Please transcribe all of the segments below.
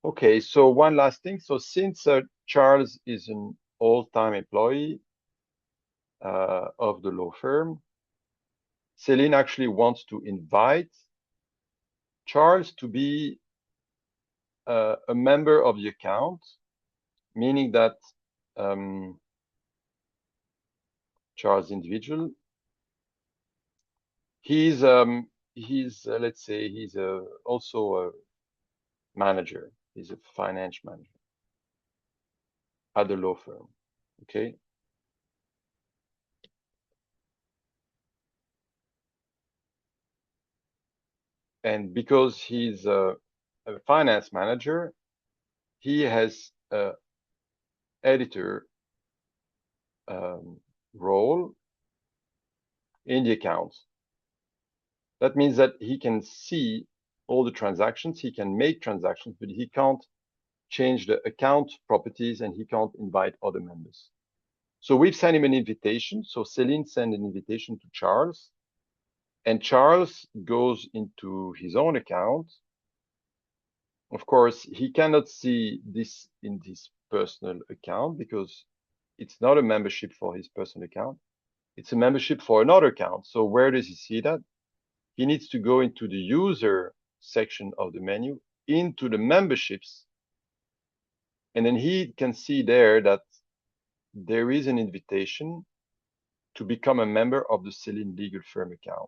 Okay, so one last thing. So since Charles is an all-time employee of the law firm, Celine actually wants to invite Charles to be a member of the account, meaning that Charles individual, he's let's say he's also a manager. He's a finance manager at the law firm. Okay. And because he's a finance manager, he has a editor role in the accounts. That means that he can see all the transactions, he can make transactions, but he can't change the account properties and he can't invite other members. So we've sent him an invitation. So Celine sent an invitation to Charles, and Charles goes into his own account. Of course, he cannot see this in his personal account because it's not a membership for his personal account. It's a membership for another account. So where does he see that? He needs to go into the user section of the menu, into the memberships, and then he can see there that there is an invitation to become a member of the Celine Legal Firm account.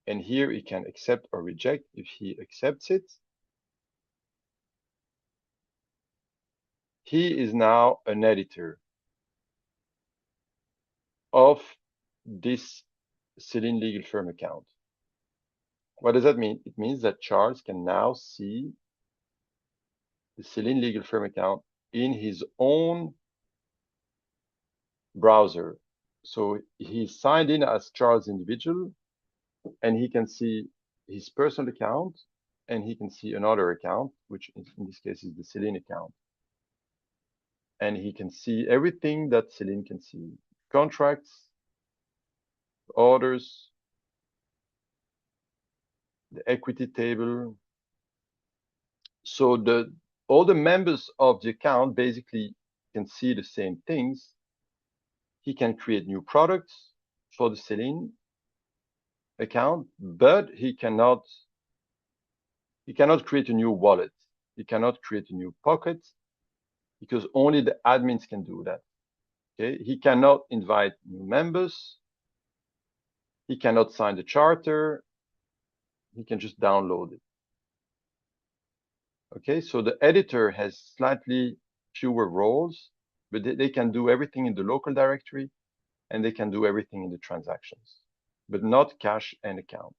And here he can accept or reject. If he accepts it, he is now an editor of this Celine Legal Firm account. What does that mean? It means that Charles can now see the Celine Legal Firm account in his own browser. So he's signed in as Charles individual, and he can see his personal account, and he can see another account, which in this case is the Celine account. And he can see everything that Celine can see: contracts, orders, the equity table. So all the members of the account basically can see the same things. He can create new products for the Celine account, but he cannot create a new wallet. He cannot create a new pocket because only the admins can do that. Okay, he cannot invite new members. He cannot sign the charter. He can just download it. Okay, so the editor has slightly fewer roles, but they can do everything in the local directory and they can do everything in the transactions, but not cache and account.